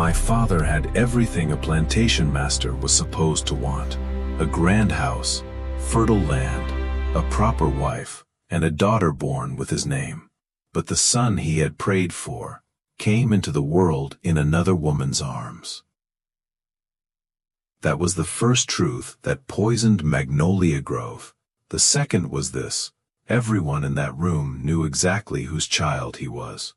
My father had everything a plantation master was supposed to want: a grand house, fertile land, a proper wife, and a daughter born with his name. But the son he had prayed for came into the world in another woman's arms. That was the first truth that poisoned Magnolia Grove. The second was this: everyone in that room knew exactly whose child he was.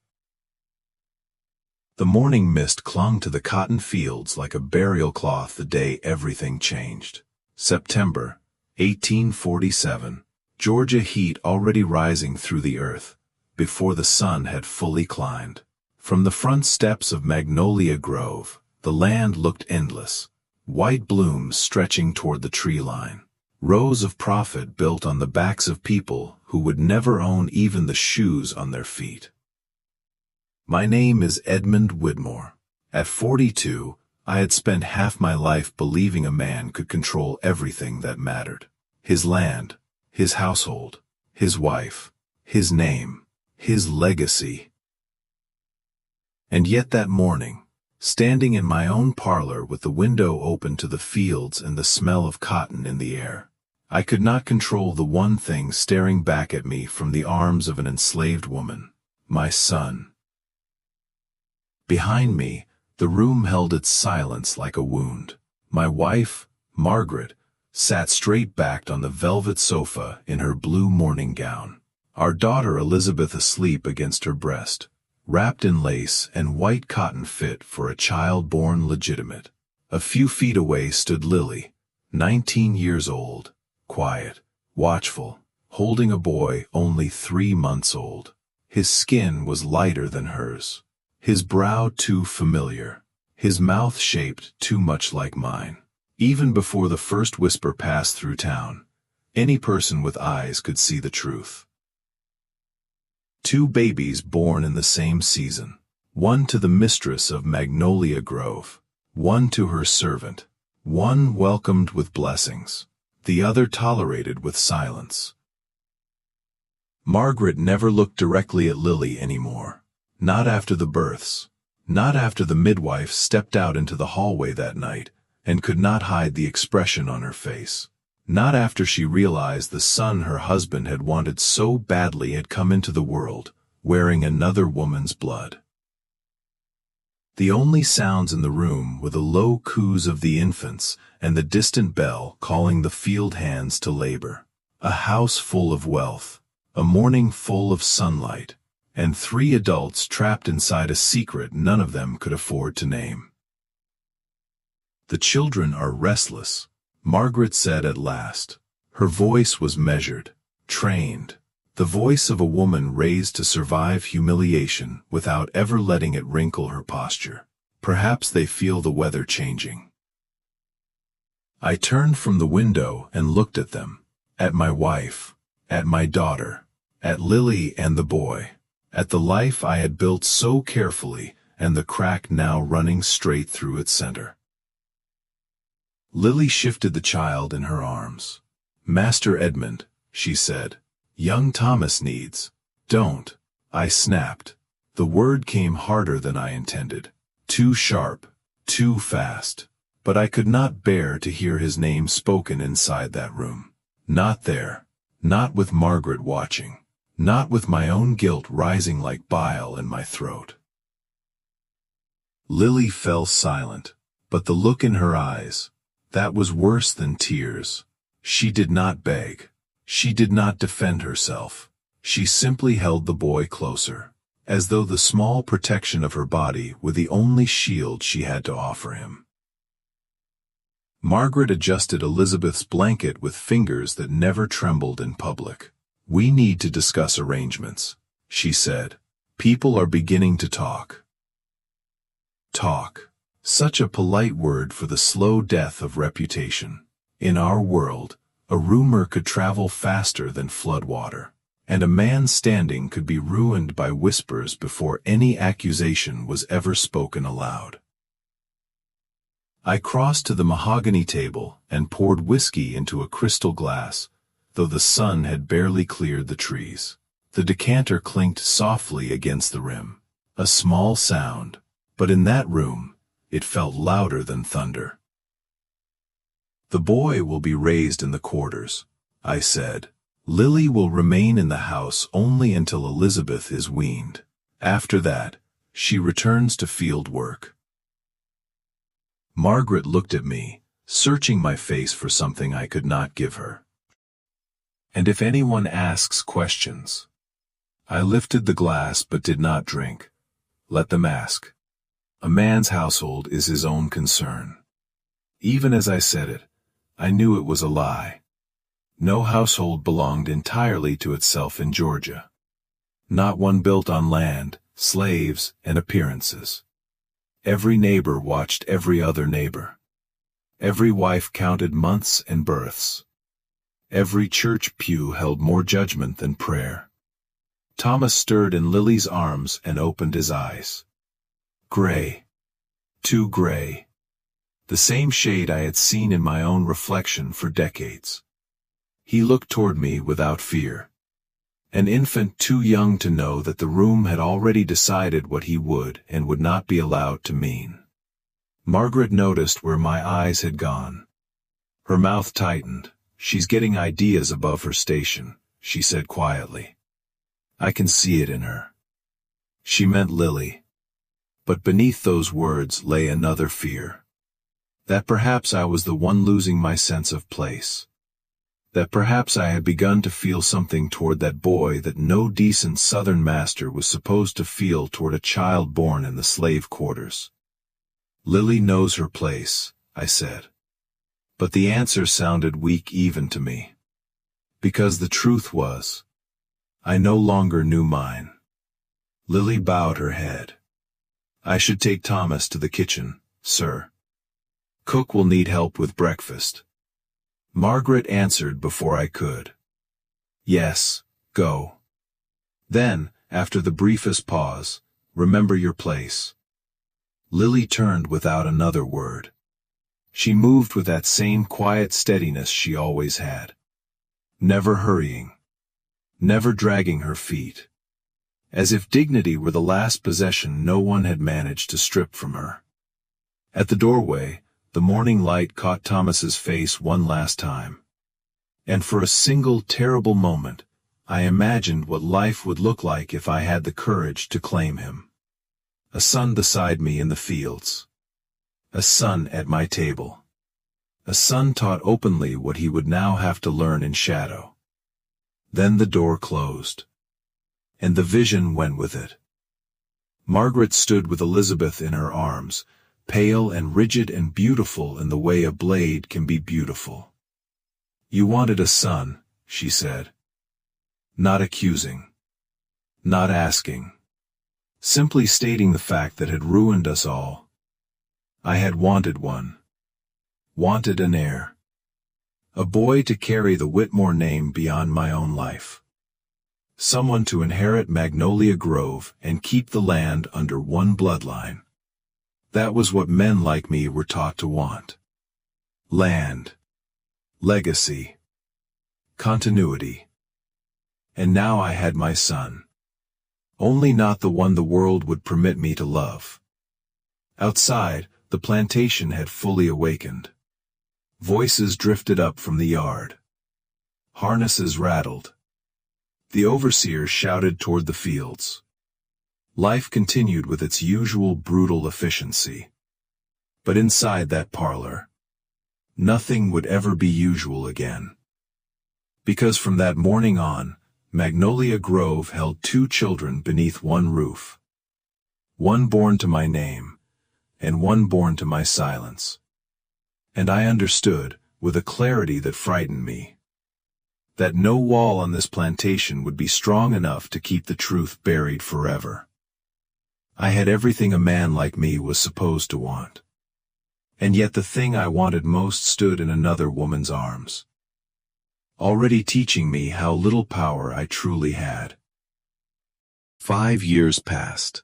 The morning mist clung to the cotton fields like a burial cloth the day everything changed. September, 1847, Georgia heat already rising through the earth, before the sun had fully climbed. From the front steps of Magnolia Grove, the land looked endless, white blooms stretching toward the tree line, rows of profit built on the backs of people who would never own even the shoes on their feet. My name is Edmund Whitmore. At 42, I had spent half my life believing a man could control everything that mattered: his land, his household, his wife, his name, his legacy. And yet that morning, standing in my own parlor with the window open to the fields and the smell of cotton in the air, I could not control the one thing staring back at me from the arms of an enslaved woman: my son. Behind me, the room held its silence like a wound. My wife, Margaret, sat straight-backed on the velvet sofa in her blue morning gown, our daughter Elizabeth asleep against her breast, wrapped in lace and white cotton fit for a child born legitimate. A few feet away stood Lily, 19 years old, quiet, watchful, holding a boy only 3 months old. His skin was lighter than hers, his brow too familiar, his mouth shaped too much like mine. Even before the first whisper passed through town, any person with eyes could see the truth. 2 babies born in the same season, one to the mistress of Magnolia Grove, one to her servant, one welcomed with blessings, the other tolerated with silence. Margaret never looked directly at Lily anymore. Not after the births, not after the midwife stepped out into the hallway that night and could not hide the expression on her face. Not after she realized the son her husband had wanted so badly had come into the world, wearing another woman's blood. The only sounds in the room were the low coos of the infants and the distant bell calling the field hands to labor. A house full of wealth, a morning full of sunlight, and 3 adults trapped inside a secret none of them could afford to name. "The children are restless," Margaret said at last. Her voice was measured, trained, the voice of a woman raised to survive humiliation without ever letting it wrinkle her posture. "Perhaps they feel the weather changing." I turned from the window and looked at them, at my wife, at my daughter, at Lily and the boy, at the life I had built so carefully and the crack now running straight through its center. Lily shifted the child in her arms. "Master Edmund," she said, "young Thomas needs—" "Don't," I snapped. The word came harder than I intended, too sharp, too fast, but I could not bear to hear his name spoken inside that room. Not there, not with Margaret watching. Not with my own guilt rising like bile in my throat. Lily fell silent, but the look in her eyes, that was worse than tears. She did not beg. She did not defend herself. She simply held the boy closer, as though the small protection of her body were the only shield she had to offer him. Margaret adjusted Elizabeth's blanket with fingers that never trembled in public. "We need to discuss arrangements," she said. "People are beginning to talk." Talk. Such a polite word for the slow death of reputation. In our world, a rumor could travel faster than flood water, and a man standing could be ruined by whispers before any accusation was ever spoken aloud. I crossed to the mahogany table and poured whiskey into a crystal glass, though the sun had barely cleared the trees. The decanter clinked softly against the rim, a small sound, but in that room, It felt louder than thunder. "The boy will be raised in the quarters," I said. "Lily will remain in the house only until Elizabeth is weaned. After that, she returns to field work." Margaret looked at me, searching my face for something I could not give her. "And if anyone asks questions." I lifted the glass but did not drink. "Let them ask. A man's household is his own concern." Even as I said it, I knew it was a lie. No household belonged entirely to itself in Georgia. Not one built on land, slaves, and appearances. Every neighbor watched every other neighbor. Every wife counted months and births. Every church pew held more judgment than prayer. Thomas stirred in Lily's arms and opened his eyes. Gray. Too gray. The same shade I had seen in my own reflection for decades. He looked toward me without fear. An infant too young to know that the room had already decided what he would and would not be allowed to mean. Margaret noticed where my eyes had gone. Her mouth tightened. "She's getting ideas above her station," she said quietly. "I can see it in her." She meant Lily. But beneath those words lay another fear. That perhaps I was the one losing my sense of place. That perhaps I had begun to feel something toward that boy that no decent Southern master was supposed to feel toward a child born in the slave quarters. "Lily knows her place," I said. But the answer sounded weak even to me. Because the truth was, I no longer knew mine. Lily bowed her head. "I should take Thomas to the kitchen, sir. Cook will need help with breakfast." Margaret answered before I could. "Yes, go." Then, after the briefest pause, "Remember your place." Lily turned without another word. She moved with that same quiet steadiness she always had. Never hurrying. Never dragging her feet. As if dignity were the last possession no one had managed to strip from her. At the doorway, the morning light caught Thomas's face one last time. And for a single terrible moment, I imagined what life would look like if I had the courage to claim him. A son beside me in the fields. A son at my table. A son taught openly what he would now have to learn in shadow. Then the door closed. And the vision went with it. Margaret stood with Elizabeth in her arms, pale and rigid and beautiful in the way a blade can be beautiful. "You wanted a son," she said. Not accusing. Not asking. Simply stating the fact that had ruined us all. I had wanted one. Wanted an heir. A boy to carry the Whitmore name beyond my own life. Someone to inherit Magnolia Grove and keep the land under one bloodline. That was what men like me were taught to want. Land. Legacy. Continuity. And now I had my son. Only not the one the world would permit me to love. Outside, the plantation had fully awakened. Voices drifted up from the yard. Harnesses rattled. The overseer shouted toward the fields. Life continued with its usual brutal efficiency. But inside that parlor, nothing would ever be usual again. Because from that morning on, Magnolia Grove held 2 children beneath one roof. One born to my name, and one born to my silence. And I understood, with a clarity that frightened me, that no wall on this plantation would be strong enough to keep the truth buried forever. I had everything a man like me was supposed to want. And yet the thing I wanted most stood in another woman's arms, already teaching me how little power I truly had. 5 years passed.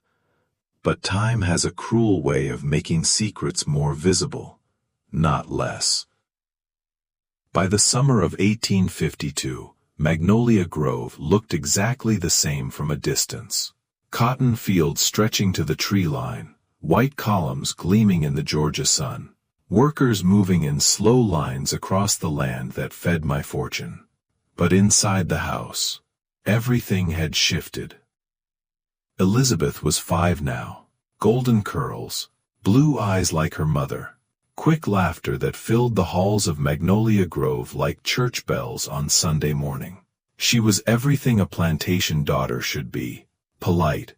But time has a cruel way of making secrets more visible, not less. By the summer of 1852, Magnolia Grove looked exactly the same from a distance. Cotton fields stretching to the tree line, white columns gleaming in the Georgia sun, workers moving in slow lines across the land that fed my fortune. But inside the house, everything had shifted. Elizabeth was 5 now, golden curls, blue eyes like her mother, quick laughter that filled the halls of Magnolia Grove like church bells on Sunday morning. She was everything a plantation daughter should be, polite,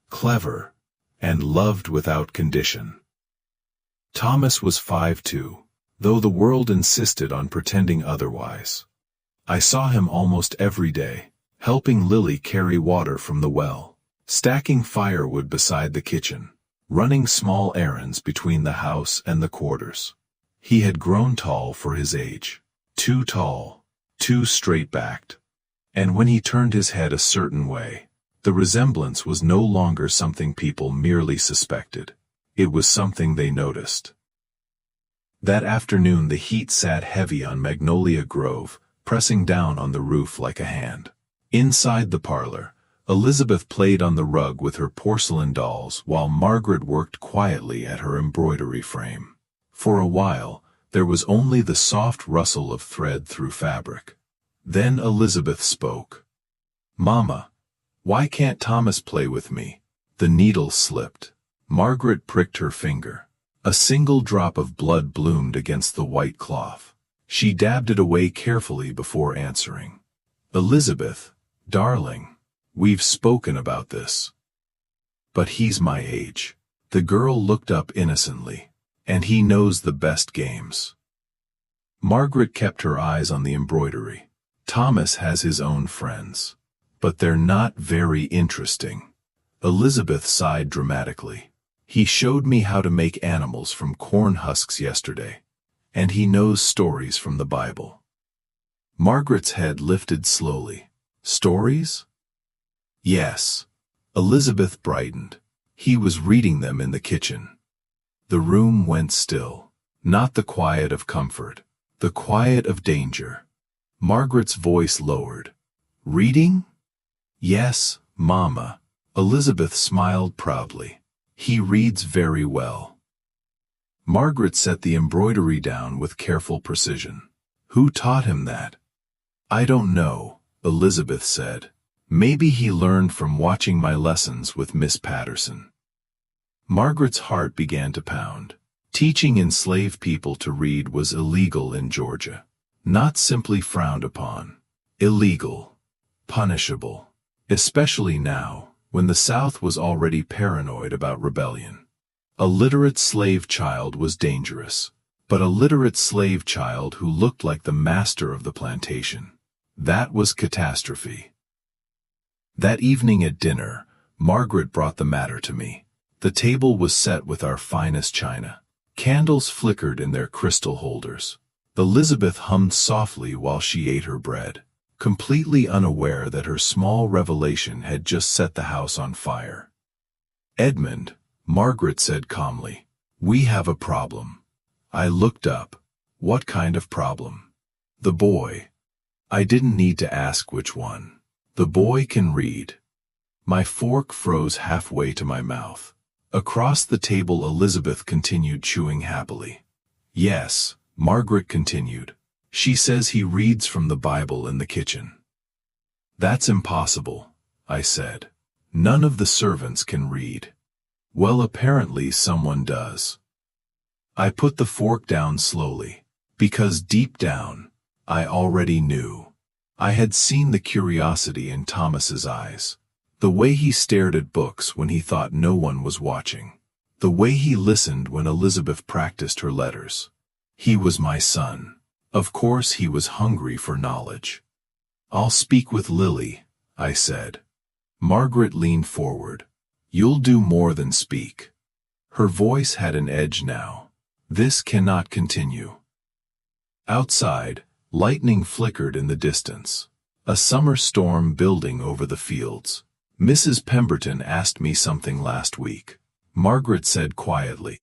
clever, and loved without condition. Thomas was 5 too, though the world insisted on pretending otherwise. I saw him almost every day, helping Lily carry water from the well, stacking firewood beside the kitchen, running small errands between the house and the quarters. He had grown tall for his age, too tall, too straight-backed. And when he turned his head a certain way, the resemblance was no longer something people merely suspected. It was something they noticed. That afternoon the heat sat heavy on Magnolia Grove, pressing down on the roof like a hand. Inside the parlor, Elizabeth played on the rug with her porcelain dolls while Margaret worked quietly at her embroidery frame. For a while, there was only the soft rustle of thread through fabric. Then Elizabeth spoke. "Mama, why can't Thomas play with me?" The needle slipped. Margaret pricked her finger. A single drop of blood bloomed against the white cloth. She dabbed it away carefully before answering. "Elizabeth, darling, we've spoken about this. But he's my age." The girl looked up innocently. "And he knows the best games." Margaret kept her eyes on the embroidery. "Thomas has his own friends. But they're not very interesting." Elizabeth sighed dramatically. "He showed me how to make animals from corn husks yesterday. And he knows stories from the Bible." Margaret's head lifted slowly. "Stories?" "Yes." Elizabeth brightened. He was reading them in the kitchen. The room went still. Not the quiet of comfort, the quiet of danger. Margaret's voice lowered. "Reading?" "Yes, Mama." Elizabeth smiled proudly. "He reads very well." Margaret set the embroidery down with careful precision. "Who taught him that?" "I don't know," Elizabeth said. "Maybe he learned from watching my lessons with Miss Patterson." Margaret's heart began to pound. Teaching enslaved people to read was illegal in Georgia. Not simply frowned upon. Illegal. Punishable. Especially now, when the South was already paranoid about rebellion. A literate slave child was dangerous, but a literate slave child who looked like the master of the plantation. That was catastrophe. That evening at dinner, Margaret brought the matter to me. The table was set with our finest china. Candles flickered in their crystal holders. Elizabeth hummed softly while she ate her bread, completely unaware that her small revelation had just set the house on fire. "Edmund," Margaret said calmly, "we have a problem." I looked up. "What kind of problem?" "The boy." I didn't need to ask which one. "The boy can read." My fork froze halfway to my mouth. Across the table Elizabeth continued chewing happily. "Yes," Margaret continued. "She says he reads from the Bible in the kitchen." "That's impossible," I said. "None of the servants can read." "Well, apparently someone does." I put the fork down slowly, because deep down, I already knew. I had seen the curiosity in Thomas's eyes. The way he stared at books when he thought no one was watching. The way he listened when Elizabeth practiced her letters. He was my son. Of course he was hungry for knowledge. "I'll speak with Lily," I said. Margaret leaned forward. "You'll do more than speak." Her voice had an edge now. "This cannot continue." Outside, lightning flickered in the distance. A summer storm building over the fields. "Mrs. Pemberton asked me something last week," Margaret said quietly.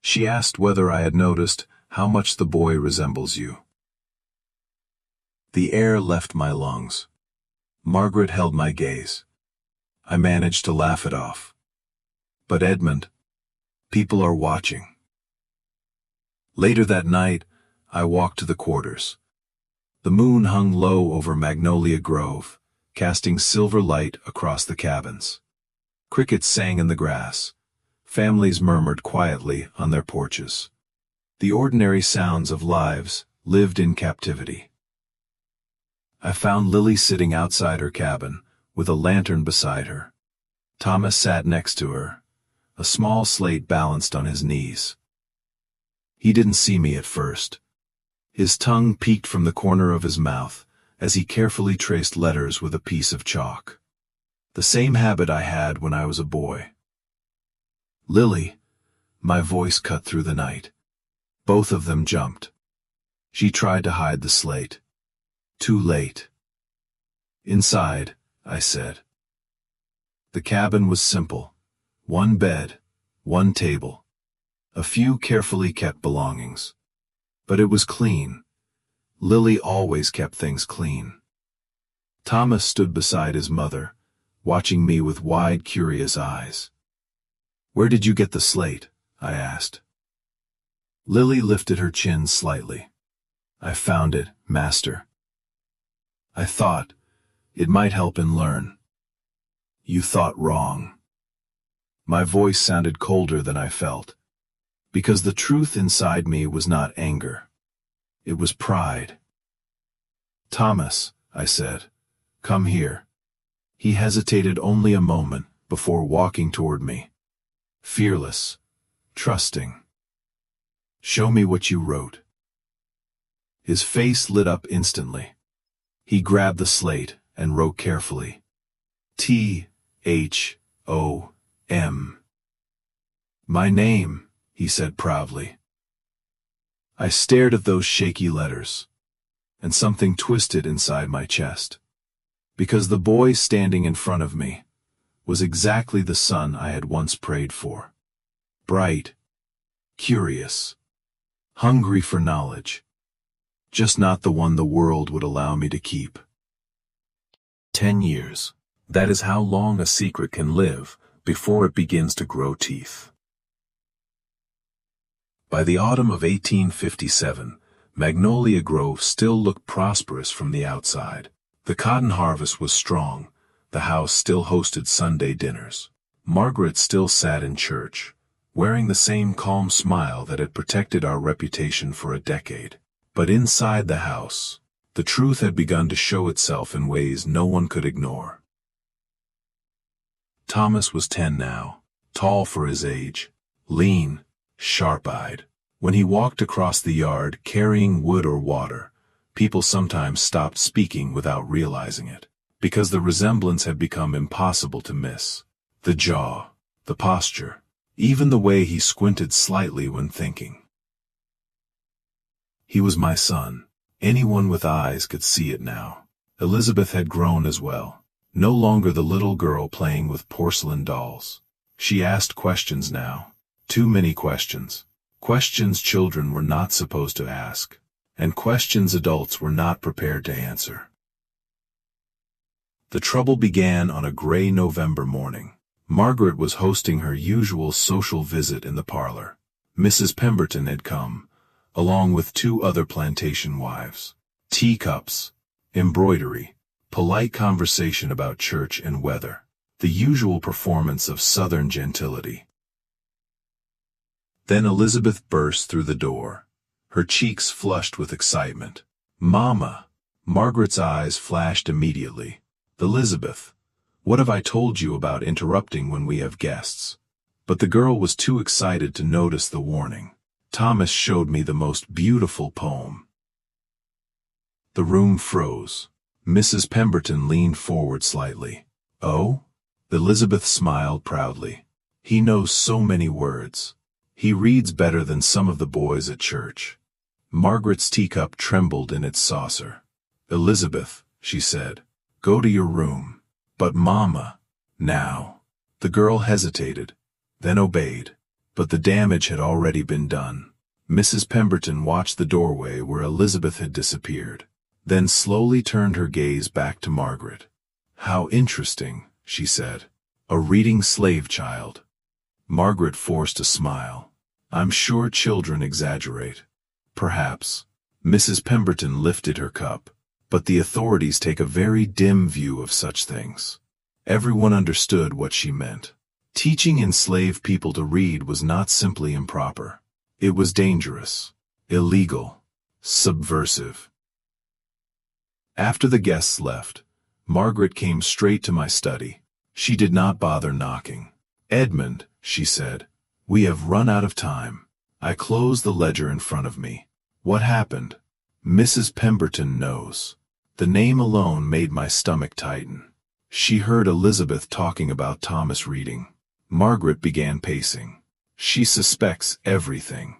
"She asked whether I had noticed how much the boy resembles you." The air left my lungs. Margaret held my gaze. I managed to laugh it off. "But Edmund," People are watching. Later that night, I walked to the quarters. The moon hung low over Magnolia Grove, casting silver light across the cabins. Crickets sang in the grass. Families murmured quietly on their porches. The ordinary sounds of lives lived in captivity. I found Lily sitting outside her cabin, with a lantern beside her. Thomas sat next to her, a small slate balanced on his knees. He didn't see me at first. His tongue peeked from the corner of his mouth as he carefully traced letters with a piece of chalk. The same habit I had when I was a boy. Lily, my voice cut through the night. Both of them jumped. She tried to hide the slate. Too late. Inside, I said. The cabin was simple. One bed, one table. A few carefully kept belongings. But it was clean. Lily always kept things clean. Thomas stood beside his mother, watching me with wide, curious eyes. "Where did you get the slate?" I asked. Lily lifted her chin slightly. "I found it, master. I thought it might help him learn." "You thought wrong." My voice sounded colder than I felt, because the truth inside me was not anger. It was pride. "Thomas," I said, "come here." He hesitated only a moment before walking toward me. Fearless, trusting. "Show me what you wrote." His face lit up instantly. He grabbed the slate and wrote carefully. T-H-O-M. "My name," he said proudly. I stared at those shaky letters, and something twisted inside my chest, because the boy standing in front of me was exactly the son I had once prayed for. Bright, curious, hungry for knowledge, just not the one the world would allow me to keep. 10 years. That is how long a secret can live before it begins to grow teeth. By the autumn of 1857, Magnolia Grove still looked prosperous from the outside. The cotton harvest was strong. The house still hosted Sunday dinners. Margaret still sat in church, wearing the same calm smile that had protected our reputation for a decade. But inside the house, the truth had begun to show itself in ways no one could ignore. Thomas was 10 now, tall for his age, lean, sharp-eyed. When he walked across the yard carrying wood or water, people sometimes stopped speaking without realizing it, because the resemblance had become impossible to miss. The jaw, the posture, even the way he squinted slightly when thinking. He was my son. Anyone with eyes could see it now. Elizabeth had grown as well, no longer the little girl playing with porcelain dolls. She asked questions now, too many questions. Questions children were not supposed to ask, and questions adults were not prepared to answer. The trouble began on a gray November morning. Margaret was hosting her usual social visit in the parlor. Mrs. Pemberton had come, along with 2 other plantation wives. Teacups, embroidery, polite conversation about church and weather, the usual performance of Southern gentility. Then Elizabeth burst through the door, her cheeks flushed with excitement. "Mama!" Margaret's eyes flashed immediately. "Elizabeth, what have I told you about interrupting when we have guests?" But the girl was too excited to notice the warning. Thomas showed me the most beautiful poem. The room froze. Mrs. Pemberton leaned forward slightly. "Oh?" Elizabeth smiled proudly. "He knows so many words. He reads better than some of the boys at church." Margaret's teacup trembled in its saucer. "Elizabeth," she said, "go to your room." "But Mama." "Now." The girl hesitated, then obeyed. But the damage had already been done. Mrs. Pemberton watched the doorway where Elizabeth had disappeared, then slowly turned her gaze back to Margaret. "How interesting," she said. "A reading slave child." Margaret forced a smile. I'm sure children exaggerate. Perhaps. Mrs. Pemberton lifted her cup. But the authorities take a very dim view of such things. Everyone understood what she meant. Teaching enslaved people to read was not simply improper. It was dangerous, illegal, subversive. After the guests left, Margaret came straight to my study. She did not bother knocking. Edmund, she said, we have run out of time. I closed the ledger in front of me. What happened? Mrs. Pemberton knows. The name alone made my stomach tighten. She heard Elizabeth talking about Thomas reading. Margaret began pacing. She suspects everything.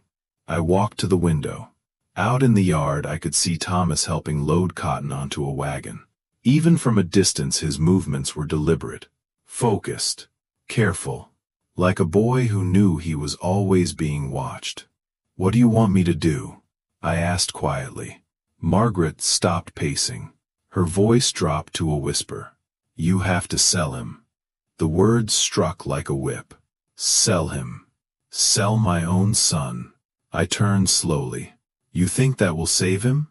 I walked to the window. Out in the yard I could see Thomas helping load cotton onto a wagon. Even from a distance his movements were deliberate, focused, careful, like a boy who knew he was always being watched. What do you want me to do? I asked quietly. Margaret stopped pacing. Her voice dropped to a whisper. You have to sell him. The words struck like a whip. Sell him. Sell my own son. I turned slowly. You think that will save him?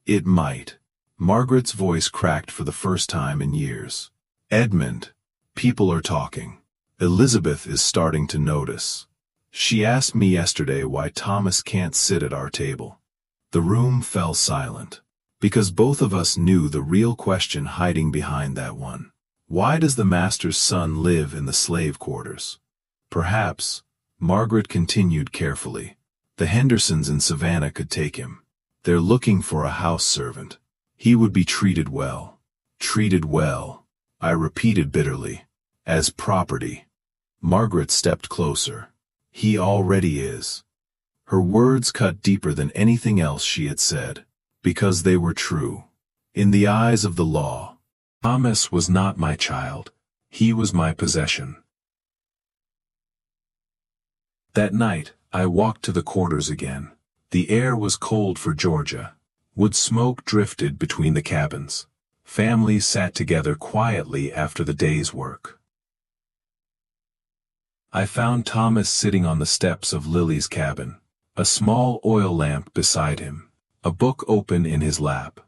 It might. Margaret's voice cracked for the first time in years. Edmund, people are talking. Elizabeth is starting to notice. She asked me yesterday why Thomas can't sit at our table. The room fell silent, because both of us knew the real question hiding behind that one. Why does the master's son live in the slave quarters? Perhaps, Margaret continued carefully, the Hendersons in Savannah could take him. They're looking for a house servant. He would be treated well. Treated well, I repeated bitterly, as property. Margaret stepped closer. He already is. Her words cut deeper than anything else she had said, because they were true. In the eyes of the law, Thomas was not my child. He was my possession. That night, I walked to the quarters again. The air was cold for Georgia. Wood smoke drifted between the cabins. Families sat together quietly after the day's work. I found Thomas sitting on the steps of Lily's cabin, a small oil lamp beside him, a book open in his lap.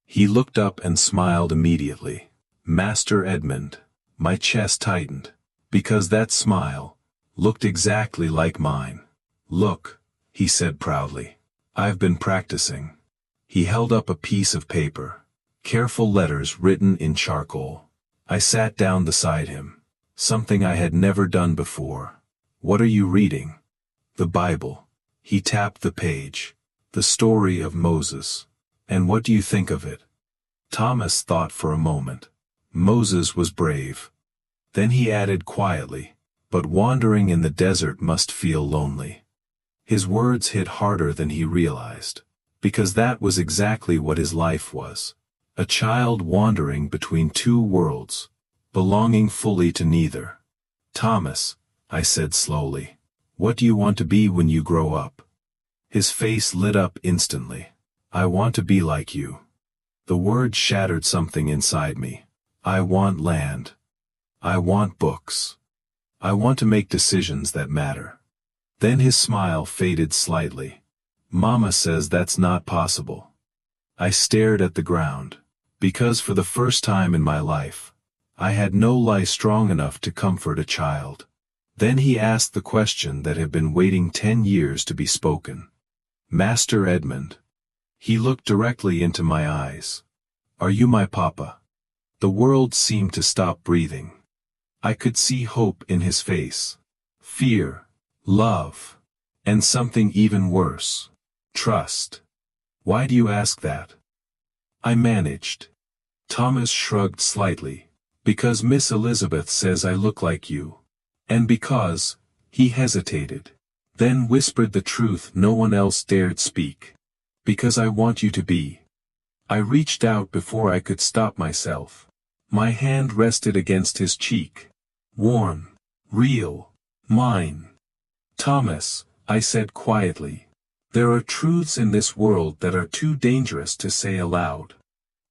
He looked up and smiled immediately. Master Edmund. My chest tightened, because that smile looked exactly like mine. Look, he said proudly. I've been practicing. He held up a piece of paper, careful letters written in charcoal. I sat down beside him, something I had never done before. What are you reading? The Bible. He tapped the page. The story of Moses. And what do you think of it? Thomas thought for a moment. Moses was brave. Then he added quietly, but wandering in the desert must feel lonely. His words hit harder than he realized, because that was exactly what his life was. A child wandering between two worlds, belonging fully to neither. Thomas, I said slowly, what do you want to be when you grow up? His face lit up instantly. I want to be like you. The word shattered something inside me. I want land. I want books. I want to make decisions that matter. Then his smile faded slightly. Mama says that's not possible. I stared at the ground, because for the first time in my life, I had no lie strong enough to comfort a child. Then he asked the question that had been waiting 10 years to be spoken. Master Edmund. He looked directly into my eyes. Are you my papa? The world seemed to stop breathing. I could see hope in his face. Fear, love, and something even worse. Trust. Why do you ask that? I managed. Thomas shrugged slightly. Because Miss Elizabeth says I look like you. And because, he hesitated. Then whispered the truth no one else dared speak. Because I want you to be. I reached out before I could stop myself. My hand rested against his cheek. Warm. Real. Mine. Thomas, I said quietly. There are truths in this world that are too dangerous to say aloud.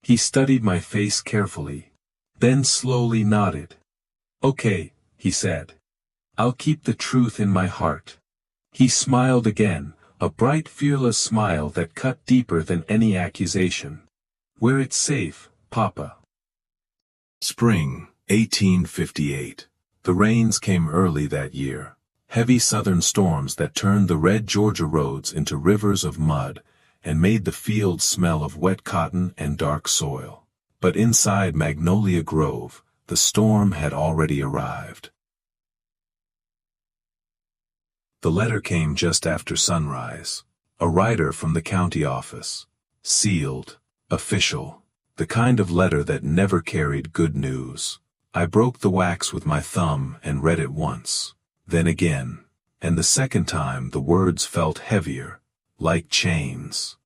He studied my face carefully. Then slowly nodded. Okay, he said. "I'll keep the truth in my heart." He smiled again, a bright fearless smile that cut deeper than any accusation. "Where it's safe, Papa." Spring, 1858. The rains came early that year. Heavy southern storms that turned the red Georgia roads into rivers of mud and made the fields smell of wet cotton and dark soil. But inside Magnolia Grove, the storm had already arrived. The letter came just after sunrise. A writer from the county office. Sealed. Official. The kind of letter that never carried good news. I broke the wax with my thumb and read it once. Then again. And the second time the words felt heavier. Like chains.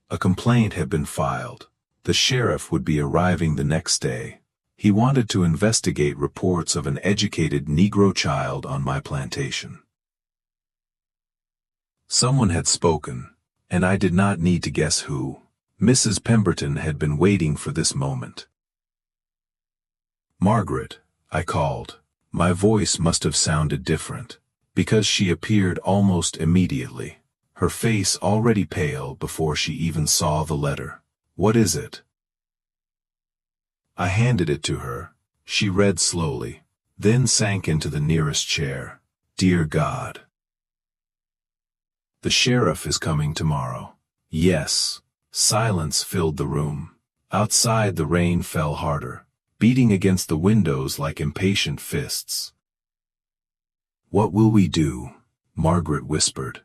A complaint had been filed. The sheriff would be arriving the next day. He wanted to investigate reports of an educated Negro child on my plantation. Someone had spoken, and I did not need to guess who. Mrs. Pemberton had been waiting for this moment. "Margaret," I called. My voice must have sounded different, because she appeared almost immediately, her face already pale before she even saw the letter. "What is it?" I handed it to her. She read slowly, then sank into the nearest chair. "Dear God. The sheriff is coming tomorrow." Yes. Silence filled the room. Outside the rain fell harder, beating against the windows like impatient fists. "What will we do?" Margaret whispered.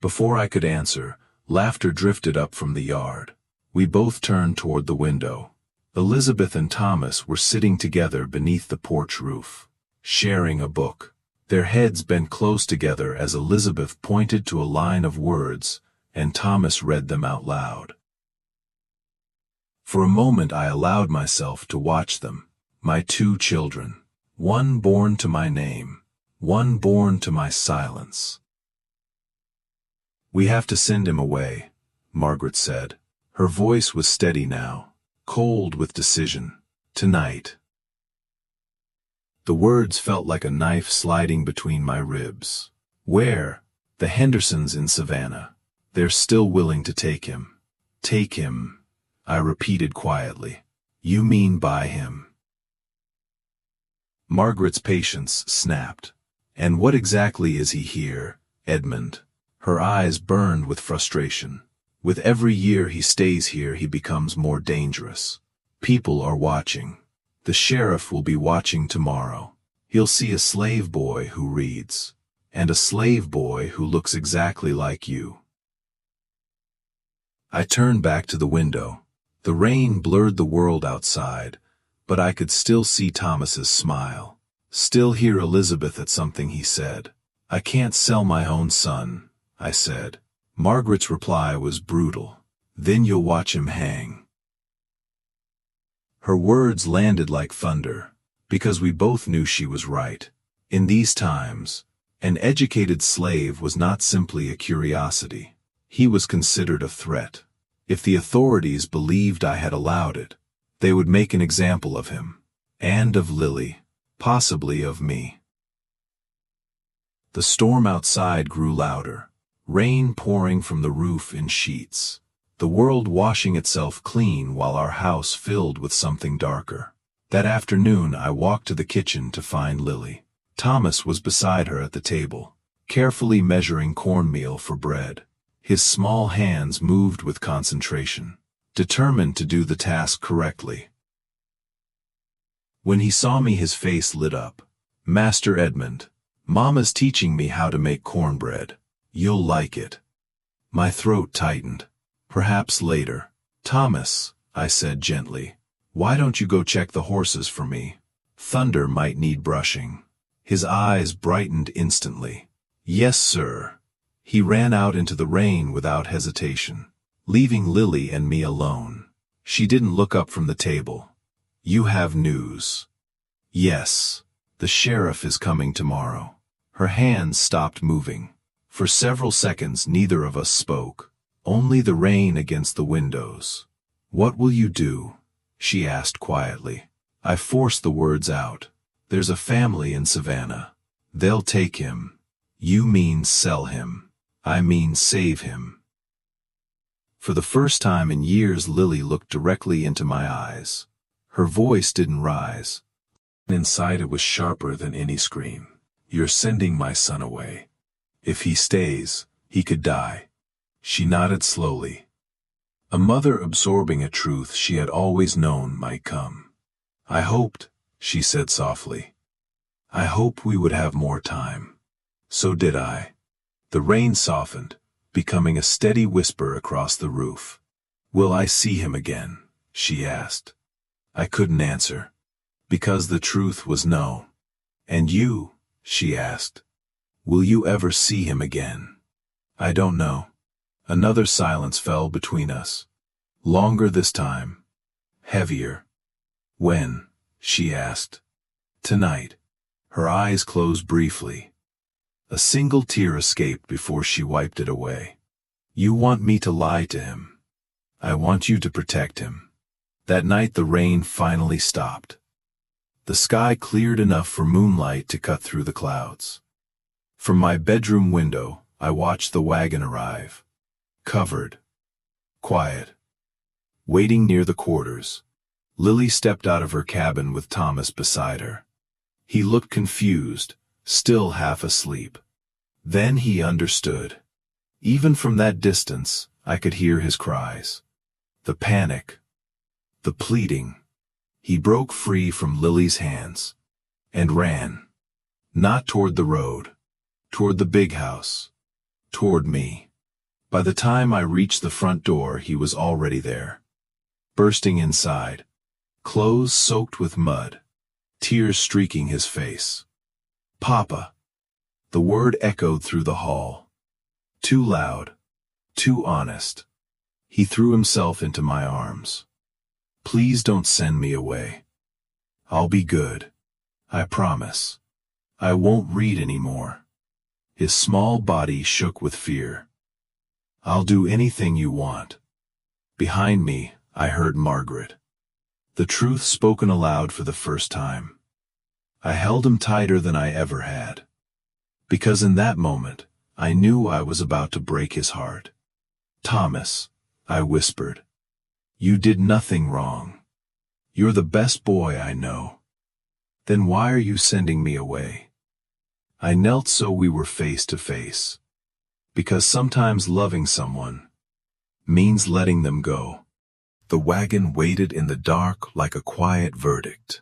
Before I could answer, laughter drifted up from the yard. We both turned toward the window. Elizabeth and Thomas were sitting together beneath the porch roof, sharing a book. Their heads bent close together as Elizabeth pointed to a line of words, and Thomas read them out loud. For a moment I allowed myself to watch them, my two children, one born to my name, one born to my silence. "We have to send him away," Margaret said. Her voice was steady now, cold with decision. "Tonight." The words felt like a knife sliding between my ribs. "Where?" "The Hendersons in Savannah. They're still willing to take him." "Take him," I repeated quietly. "You mean buy him?" Margaret's patience snapped. "And what exactly is he here, Edmund?" Her eyes burned with frustration. "With every year he stays here he becomes more dangerous. People are watching. The sheriff will be watching tomorrow. He'll see a slave boy who reads. And a slave boy who looks exactly like you." I turned back to the window. The rain blurred the world outside, but I could still see Thomas's smile. Still hear Elizabeth at something he said. "I can't sell my own son," I said. Margaret's reply was brutal. "Then you'll watch him hang." Her words landed like thunder, because we both knew she was right. In these times, an educated slave was not simply a curiosity. He was considered a threat. If the authorities believed I had allowed it, they would make an example of him, and of Lily, possibly of me. The storm outside grew louder, rain pouring from the roof in sheets, the world washing itself clean while our house filled with something darker. That afternoon I walked to the kitchen to find Lily. Thomas was beside her at the table, carefully measuring cornmeal for bread. His small hands moved with concentration, determined to do the task correctly. When he saw me his face lit up. "Master Edmund, Mama's teaching me how to make cornbread. You'll like it." My throat tightened. "Perhaps later." "Thomas," I said gently, "why don't you go check the horses for me? Thunder might need brushing." His eyes brightened instantly. "Yes, sir." He ran out into the rain without hesitation, leaving Lily and me alone. She didn't look up from the table. "You have news." "Yes. The sheriff is coming tomorrow." Her hands stopped moving. For several seconds neither of us spoke, only the rain against the windows. "What will you do?" she asked quietly. I forced the words out. There's a family in Savannah. They'll take him. You mean sell him. I mean save him. For the first time in years, Lily looked directly into my eyes. Her voice didn't rise. Inside it was sharper than any scream. You're sending my son away. If he stays, he could die. She nodded slowly. A mother absorbing a truth she had always known might come. I hoped, she said softly. I hope we would have more time. So did I. The rain softened, becoming a steady whisper across the roof. Will I see him again? She asked. I couldn't answer, because the truth was no. And you? She asked. Will you ever see him again? I don't know. Another silence fell between us. Longer this time. Heavier. When? She asked. Tonight. Her eyes closed briefly. A single tear escaped before she wiped it away. You want me to lie to him. I want you to protect him. That night the rain finally stopped. The sky cleared enough for moonlight to cut through the clouds. From my bedroom window, I watched the wagon arrive. Covered. Quiet. Waiting near the quarters. Lily stepped out of her cabin with Thomas beside her. He looked confused, still half asleep. Then he understood. Even from that distance, I could hear his cries. The panic. The pleading. He broke free from Lily's hands. And ran. Not toward the road. Toward the big house. Toward me. By the time I reached the front door, he was already there. Bursting inside. Clothes soaked with mud. Tears streaking his face. Papa. The word echoed through the hall. Too loud. Too honest. He threw himself into my arms. Please don't send me away. I'll be good. I promise. I won't read anymore. His small body shook with fear. I'll do anything you want. Behind me, I heard Margaret. The truth spoken aloud for the first time. I held him tighter than I ever had. Because in that moment, I knew I was about to break his heart. Thomas, I whispered. You did nothing wrong. You're the best boy I know. Then why are you sending me away? I knelt so we were face to face. Because sometimes loving someone means letting them go. The wagon waited in the dark like a quiet verdict.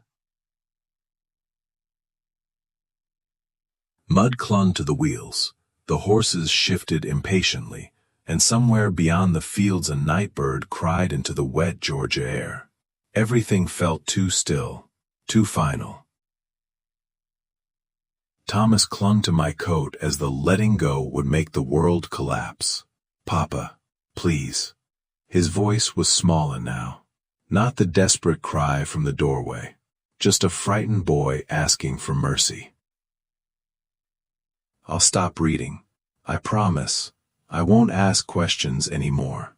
Mud clung to the wheels. The horses shifted impatiently, and somewhere beyond the fields a night bird cried into the wet Georgia air. Everything felt too still, too final. Thomas clung to my coat as though letting go would make the world collapse. Papa, please. His voice was smaller now. Not the desperate cry from the doorway. Just a frightened boy asking for mercy. I'll stop reading. I promise. I won't ask questions anymore.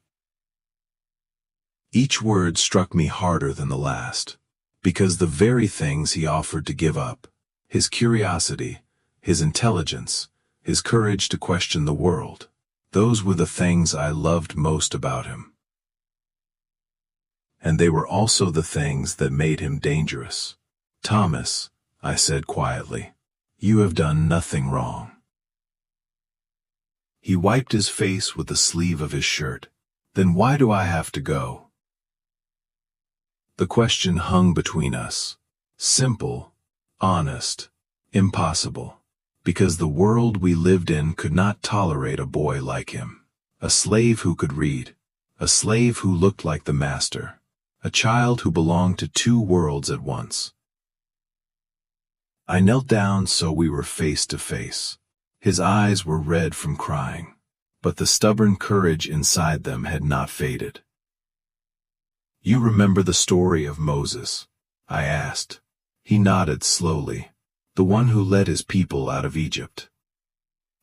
Each word struck me harder than the last, because the very things he offered to give up, his curiosity, his intelligence, his courage to question the world, those were the things I loved most about him. And they were also the things that made him dangerous. Thomas, I said quietly, you have done nothing wrong. He wiped his face with the sleeve of his shirt. Then why do I have to go? The question hung between us. Simple, honest, impossible. Because the world we lived in could not tolerate a boy like him. A slave who could read. A slave who looked like the master. A child who belonged to two worlds at once. I knelt down so we were face to face. His eyes were red from crying, but the stubborn courage inside them had not faded. You remember the story of Moses? I asked. He nodded slowly. The one who led his people out of Egypt.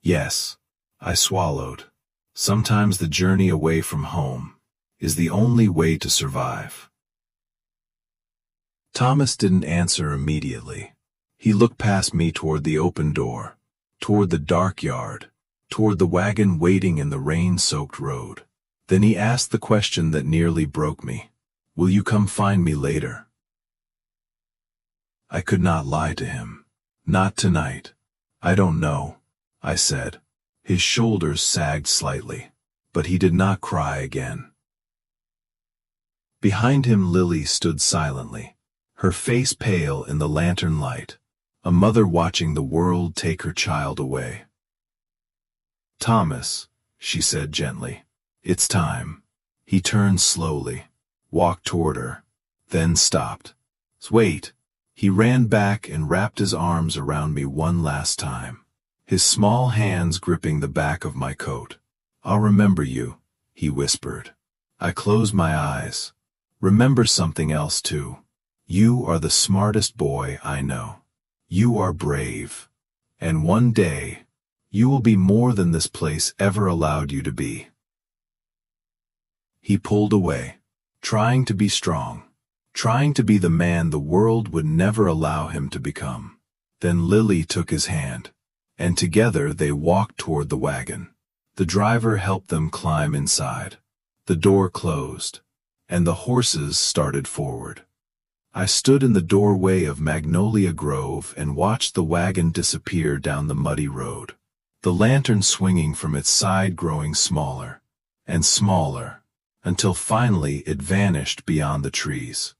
Yes, I swallowed. Sometimes the journey away from home is the only way to survive. Thomas didn't answer immediately. He looked past me toward the open door, toward the dark yard, toward the wagon waiting in the rain-soaked road. Then he asked the question that nearly broke me. "Will you come find me later?" I could not lie to him. "Not tonight." "I don't know," I said. His shoulders sagged slightly, but he did not cry again. Behind him Lily stood silently, her face pale in the lantern light, a mother watching the world take her child away. "Thomas," she said gently, "it's time." He turned slowly, walked toward her, then stopped. "Wait." He ran back and wrapped his arms around me one last time, his small hands gripping the back of my coat. "I'll remember you," he whispered. I closed my eyes. "Remember something else too. You are the smartest boy I know. You are brave. And one day, you will be more than this place ever allowed you to be." He pulled away, trying to be strong, trying to be the man the world would never allow him to become. Then Lily took his hand, and together they walked toward the wagon. The driver helped them climb inside. The door closed, and the horses started forward. I stood in the doorway of Magnolia Grove and watched the wagon disappear down the muddy road, the lantern swinging from its side growing smaller and smaller, until finally it vanished beyond the trees.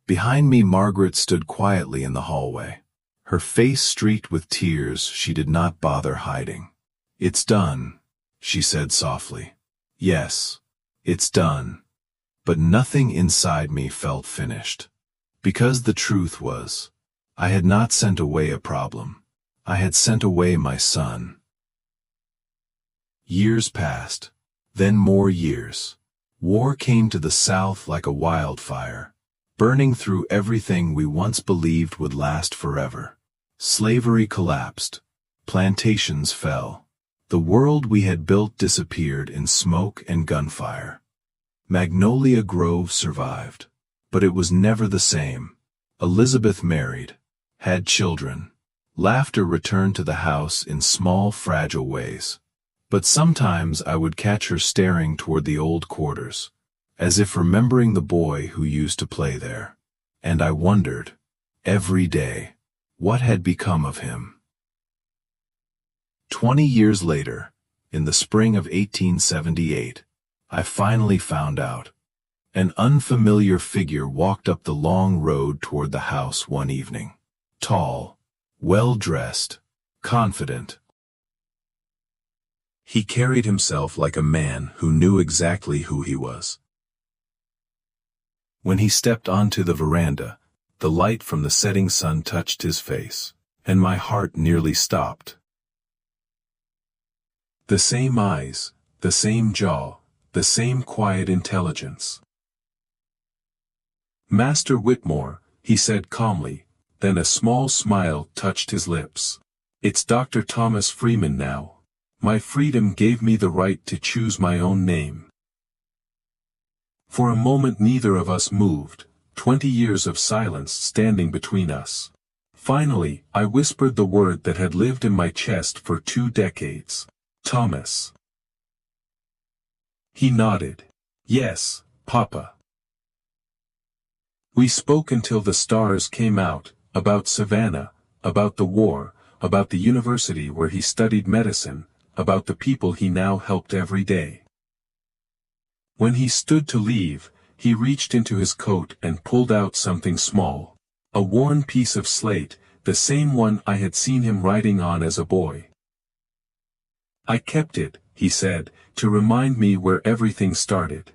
Behind me Margaret stood quietly in the hallway, her face streaked with tears she did not bother hiding. "It's done," she said softly. "Yes, it's done." But nothing inside me felt finished. Because the truth was, I had not sent away a problem. I had sent away my son. Years passed, then more years. War came to the South like a wildfire, burning through everything we once believed would last forever. Slavery collapsed. Plantations fell. The world we had built disappeared in smoke and gunfire. Magnolia Grove survived, but it was never the same. Elizabeth married, had children. Laughter returned to the house in small, fragile ways. But sometimes I would catch her staring toward the old quarters, as if remembering the boy who used to play there. And I wondered, every day, what had become of him. 20 years later, in the spring of 1878, I finally found out. An unfamiliar figure walked up the long road toward the house one evening. Tall, well-dressed, confident. He carried himself like a man who knew exactly who he was. When he stepped onto the veranda, the light from the setting sun touched his face, and my heart nearly stopped. The same eyes, the same jaw, the same quiet intelligence. "Master Whitmore," he said calmly, then a small smile touched his lips. "It's Dr. Thomas Freeman now. My freedom gave me the right to choose my own name." For a moment neither of us moved, 20 years of silence standing between us. Finally, I whispered the word that had lived in my chest for 2 decades. "Thomas." He nodded. "Yes, Papa." We spoke until the stars came out, about Savannah, about the war, about the university where he studied medicine, about the people he now helped every day. When he stood to leave, he reached into his coat and pulled out something small. A worn piece of slate, the same one I had seen him writing on as a boy. "I kept it," he said, "to remind me where everything started."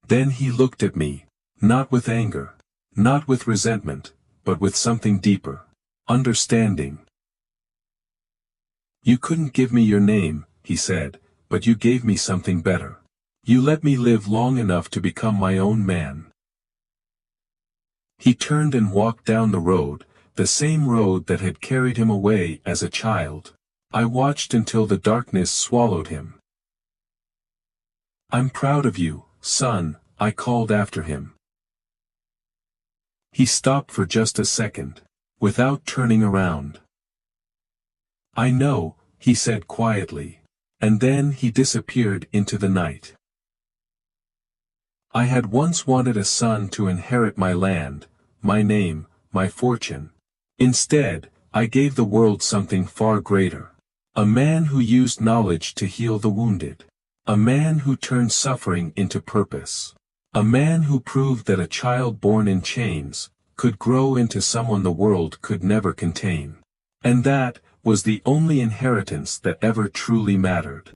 Then he looked at me, not with anger, not with resentment, but with something deeper. Understanding. "You couldn't give me your name," he said, "but you gave me something better. You let me live long enough to become my own man." He turned and walked down the road, the same road that had carried him away as a child. I watched until the darkness swallowed him. "I'm proud of you, son," I called after him. He stopped for just a second, without turning around. "I know," he said quietly. And then he disappeared into the night. I had once wanted a son to inherit my land, my name, my fortune. Instead, I gave the world something far greater. A man who used knowledge to heal the wounded. A man who turned suffering into purpose. A man who proved that a child born in chains could grow into someone the world could never contain. And that was the only inheritance that ever truly mattered.